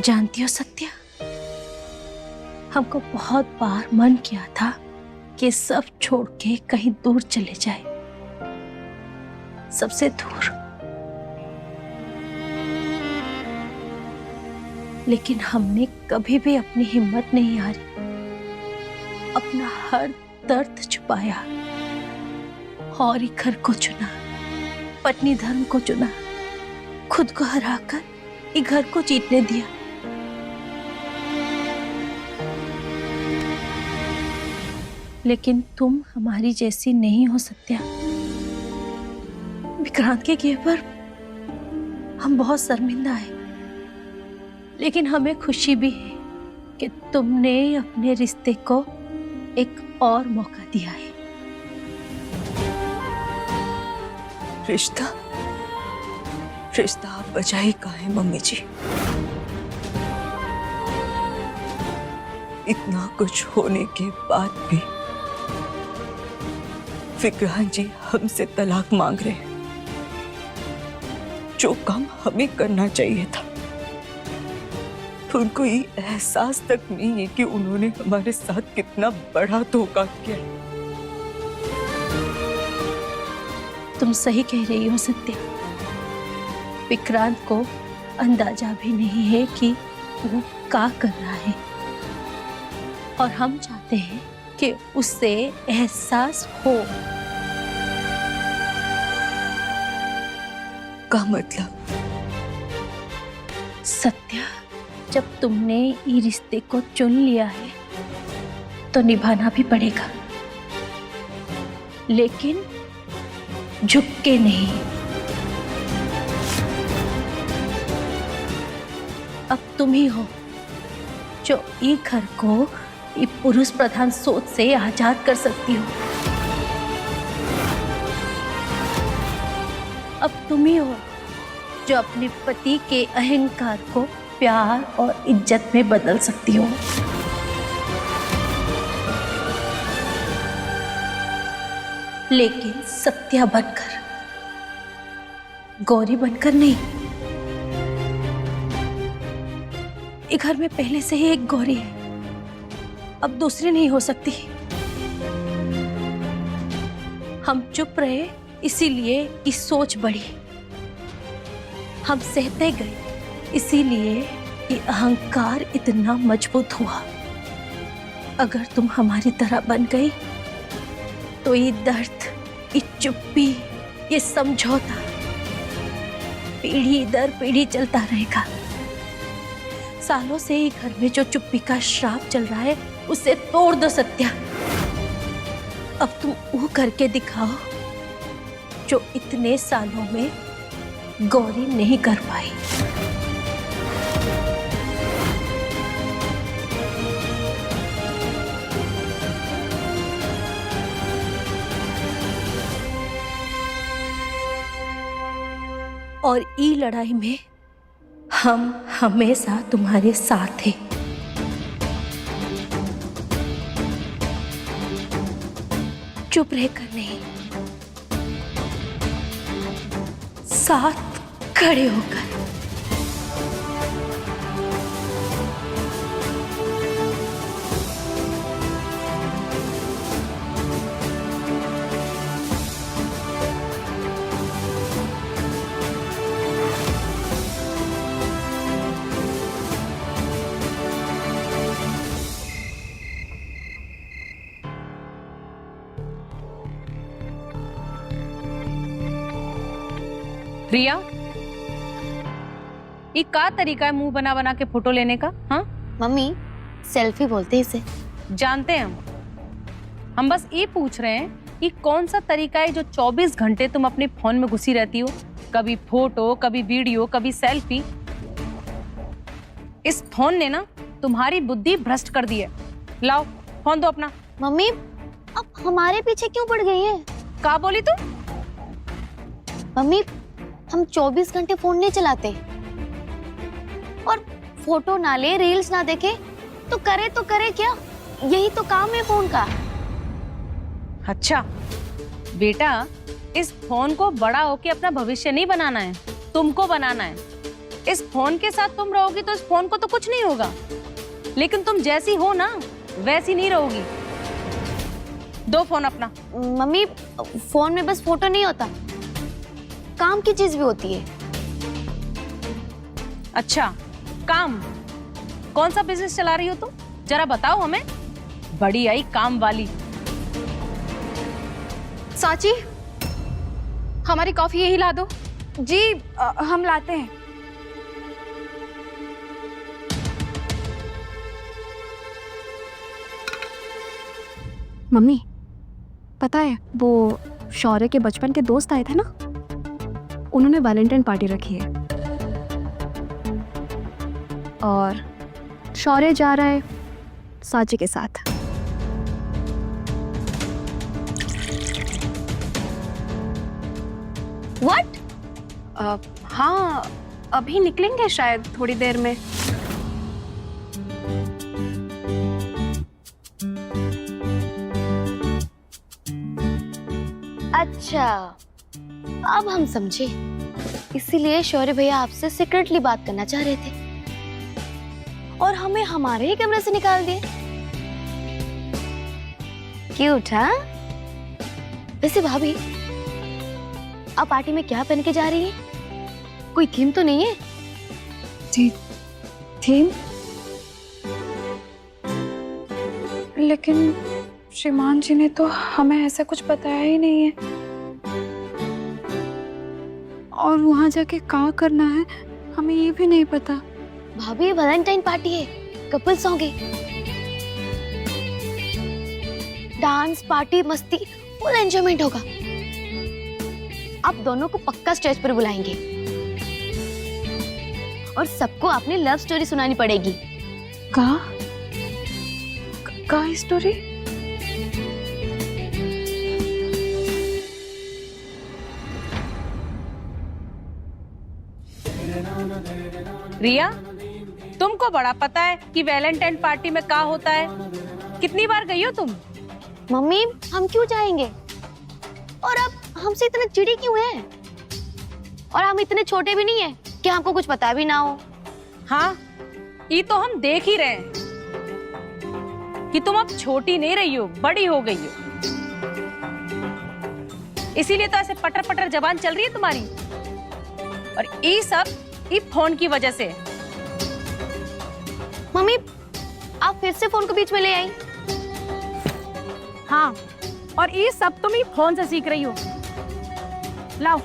जानती हो सत्या, हमको बहुत बार मन किया था कि सब छोड़ के कहीं दूर चले जाए, सबसे दूर। लेकिन हमने कभी भी अपनी हिम्मत नहीं हारी, अपना हर दर्द छुपाया और ही घर को चुना, पत्नी धर्म को चुना, खुद को हराकर ये घर को जीतने दिया। लेकिन तुम हमारी जैसी नहीं हो सत्या। विक्रांत के किए पर हम बहुत शर्मिंदा हैं, लेकिन हमें खुशी भी है कि तुमने अपने रिश्ते को एक और मौका दिया है। रिश्ता रिश्ता आप बचाई का है मम्मी जी। इतना कुछ होने के बाद भी विक्रांत जी हमसे तलाक मांग रहे हैं। जो काम हमें करना चाहिए था, उनको ये एहसास तक नहीं है कि उन्होंने हमारे साथ कितना बड़ा धोखा किया। तुम सही कह रही हो सत्या। विक्रांत को अंदाजा भी नहीं है कि वो क्या कर रहा है, और हम चाहते हैं कि उससे एहसास हो। का मतलब? सत्या, जब तुमने ये रिश्ते को चुन लिया है तो निभाना भी पड़ेगा, लेकिन झुक के नहीं। अब तुम ही हो जो ये घर को ये पुरुष प्रधान सोच से आजाद कर सकती हो। अब तुम ही हो जो अपने पति के अहंकार को प्यार और इज्जत में बदल सकती हो। लेकिन सत्या बनकर, गौरी बनकर नहीं। इस घर में पहले से ही एक गौरी है, अब दूसरी नहीं हो सकती। हम चुप रहे इसीलिए ये सोच बढ़ी, हम सहते गए इसीलिए ये अहंकार इतना मजबूत हुआ। अगर तुम हमारी तरह बन गई तो ये दर्द, ये चुप्पी, ये समझौता पीढ़ी दर पीढ़ी चलता रहेगा। सालों से ही घर में जो चुप्पी का श्राप चल रहा है उसे तोड़ दो सत्या। अब तुम वो करके दिखाओ जो इतने सालों में गौरी नहीं कर पाई। और ई लड़ाई में हम हमेशा तुम्हारे साथ हैं। चुप रहकर नहीं, साथ खड़े होकर। रिया, ये का तरीका है मुंह बना बना के फोटो लेने का? हाँ मम्मी, सेल्फी बोलते हैं इसे। जानते हैं हम बस ये पूछ रहे हैं कि कौन सा तरीका है जो 24 घंटे तुम अपने फोन में घुसी रहती हो, कभी फोटो, कभी वीडियो, कभी सेल्फी। इस फोन ने ना तुम्हारी बुद्धि भ्रष्ट कर दी है। लाओ फोन दो अपना। मम्मी, अब हमारे पीछे क्यों पड़ गई है? का बोली तू? मम्मी, हम 24 घंटे फोन नहीं चलाते, और फोटो ना ले, रील्स ना देखे तो करे क्या? यही तो काम है फोन का। अच्छा बेटा, इस फोन को बड़ा होके अपना भविष्य नहीं बनाना है, तुमको बनाना है। इस फोन के साथ तुम रहोगी तो इस फोन को तो कुछ नहीं होगा, लेकिन तुम जैसी हो ना वैसी नहीं रहोगी। दो फोन अपना। मम्मी फोन में बस फोटो नहीं होता, काम की चीज भी होती है। अच्छा, काम? कौन सा बिजनेस चला रही हो तुम, जरा बताओ हमें। बड़ी आई काम वाली। साची, हमारी कॉफी यही ला दो। जी हम लाते हैं। मम्मी, पता है वो शौर्य के बचपन के दोस्त आए थे ना, उन्होंने वैलेंटाइन पार्टी रखी है और शौर्य जा रहा है साची के साथ। व्हाट? हाँ, अभी निकलेंगे शायद थोड़ी देर में। अच्छा, अब हम समझे, इसीलिए शौर्य भैया आपसे सीक्रेटली बात करना चाह रहे थे और हमें हमारे ही कमरे से निकाल दिए। क्यूट, हाँ? वैसे भाभी, आप पार्टी में क्या पहन के जा रही है? कोई थीम तो नहीं है? थीम? लेकिन श्रीमान जी ने तो हमें ऐसा कुछ बताया ही नहीं है। और वहां जाके क्या करना है हमें ये भी नहीं पता। भाभी, वैलेंटाइन पार्टी है, कपल सॉन्ग है, डांस पार्टी मस्ती फुल एंजॉयमेंट होगा। आप दोनों को पक्का स्टेज पर बुलाएंगे और सबको अपनी लव स्टोरी सुनानी पड़ेगी। का स्टोरी? रिया, तुमको बड़ा पता है कि वैलेंटाइन पार्टी में क्या होता है। कितनी बार गई हो तुम? मम्मी, हम क्यों जाएंगे? और अब हमसे इतना चिड़ी क्यों है? और हम इतने छोटे भी नहीं है कि हमको कुछ पता भी ना हो। हाँ, ये तो हम देख ही रहे हैं कि तुम अब छोटी नहीं रही हो, बड़ी हो गई हो। इसीलिए तो ऐसे पटर पटर जबान चल रही है तुम्हारी। और ये सब ये फोन की वजह से। मम्मी, आप फिर से फोन को बीच में ले आई। हाँ, और ये सब तुम ही फोन से सीख रही हो। लाओ।